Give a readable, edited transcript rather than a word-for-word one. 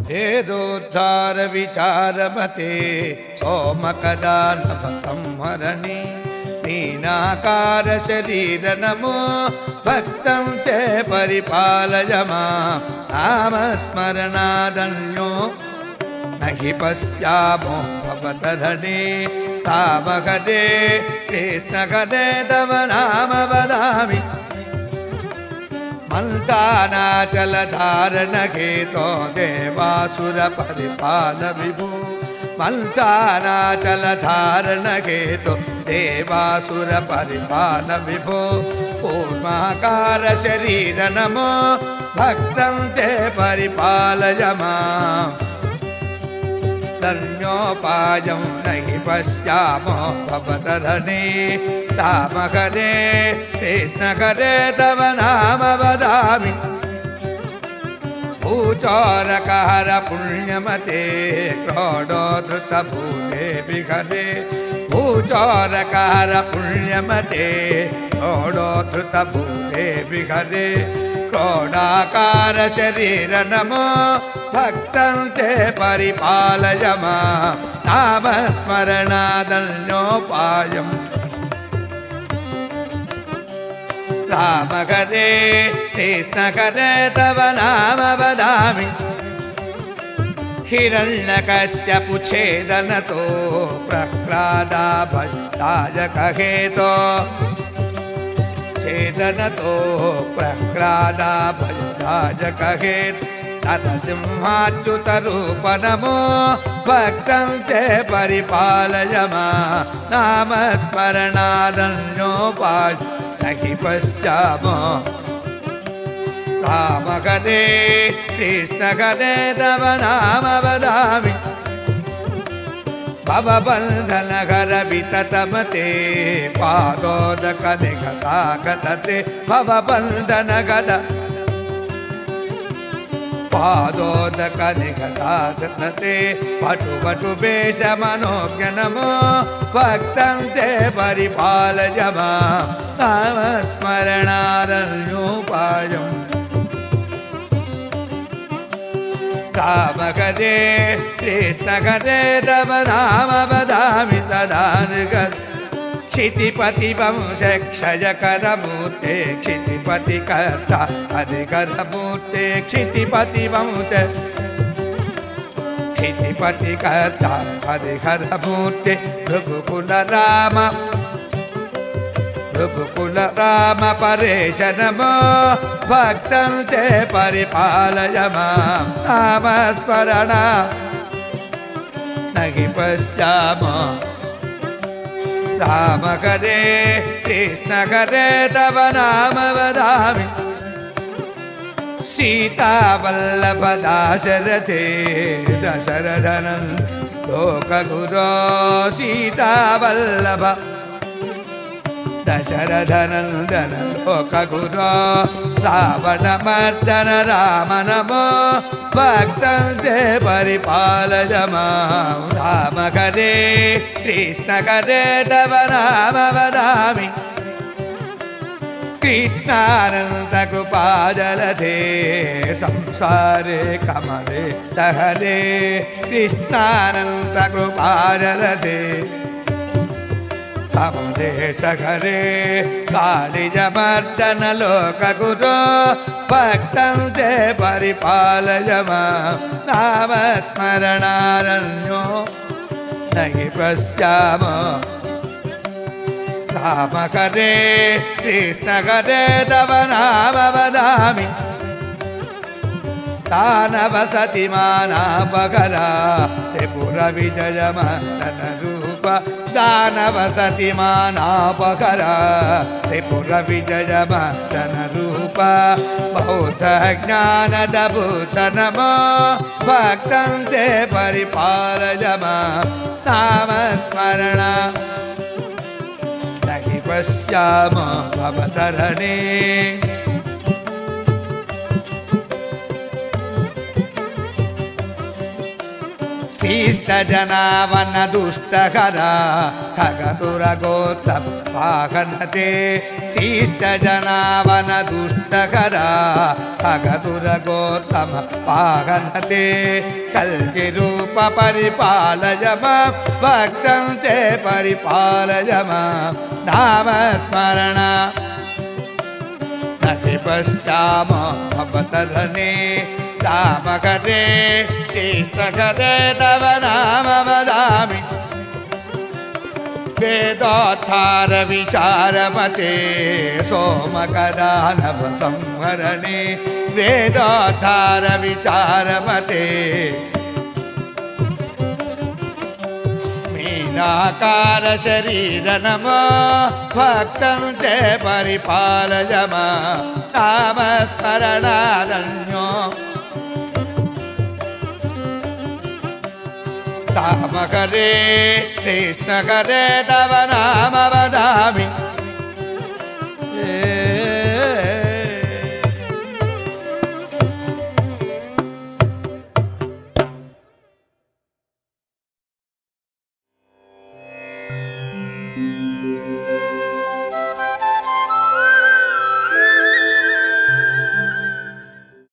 हेदोद्धार विचारमते सोमकदानव संहरणे मीनाकार शरीर नमो भक्तं ते परिपालय मां नामस्मरणादन्यो न हि पश्यामो भवतरणे रामहरे कृष्णहरे तव नाम वदामि मन्तानाचलधारण हेतो देवासुर परिपाल विभो मन्तानाचलधारण हेतो देवासुर परिपाल विभो कूर्माकार शरीर नमो भक्तं ते परिपालय मां तन्योपायं न हि पश्यामो भवतरणे रामहरे कृष्णहरे तव नाम वदामि भूचोरकहर पुण्यमते क्रोडोद्धृतभूते विहरे भूचोरकहर पुण्यमते क्रोडोद्धृतभूते विहरे क्रोडाकार शरीर नमो भक्तं ते परिपालय मां नामस्मरणादन्योपायम् रामहरे कृष्णहरे तव नाम वदामि हिरण्यकश्यपुच्छेदनतो प्रह्लादाभयदायकहेतो छेदनतो प्रह्लादाभयदायकहेतो नरसिंहाच्युतरूप नमो भक्तं ते परिपालय मां नामस्मरणादन्योपाय न हि पश्यामो रामहरे कृष्णहरे तव नाम वदामि भवबन्धनहर विततमते पादोदकनिगतागतते भवबन्धनगत पादोदकनिगतागतते पटुपटुवेशमनोज्ञ नमो भक्तं ते परिपालय मां नामस्मरणादन्योपायम् रामहरे कृष्णहरे तव नाम वदामि सदा निगत् क्षितिपतिवंशक्षयकरमूर्ते क्षितिपतिकर्ता हरिकरमूर्ते क्षितिपतिवंश क्षितिपतिकर्ता हरिहरमूर्ते भृगुकुलराम भृगुकुल राम परेश नमो भक्तं ते परिपालय मां नामस्मरणा न हि पश्यामो रामहरे कृष्णहरे तव नाम वदामि सीतावल्लभ दाशरथे दशरथनन्दन लोकगुरो सीतावल्लभ दशरथनन्दन लोकगुरो रावणमर्दन राम नमो भक्तं ते परिपालय मां रामहरे कृष्णहरे तव नाम वदामि कृष्णानन्दकृपाजलधे संसारे कमले सहरे कृष्णानन्दकृपाजलधे कमले सहरे कालिजमर्दन लोकगुरो भक्तं ते परिपालय मां नामस्मरणारण्यो न हि पश्यामो रामहरे कृष्णहरे तव नाम वदामि दानवसति मानापकरा त्रिपुरविजयमर्दन रूप दानवसति मानापकरा त्रिपुरविजयमर्दन रूप बौद्धज्ञानदभूत नमो भक्तं ते परिपालय मां नामस्मरणा पश्याम भवतरणे शिष्टजनावन दुष्टकरा खगतुरगोत्तम वाहनते शिष्टजनावन दुष्टकरा खगतुरगोत्तम वाहनते कल्किरूप परिपालय मां भक्तं ते परिपालय मां नामस्मरण न पश्याम भवतरणे रामकरे कृष्णकरे तव नाम वदामि वेदोद्धार विचारमते सोमकदानव संहरणे वेदोद्धार विचारमते मीनाकार शरीर नमो भक्तं ते परिपालय मां नामस्मरणादन्यो रामकरे कृष्णकरे तव नाम वदामि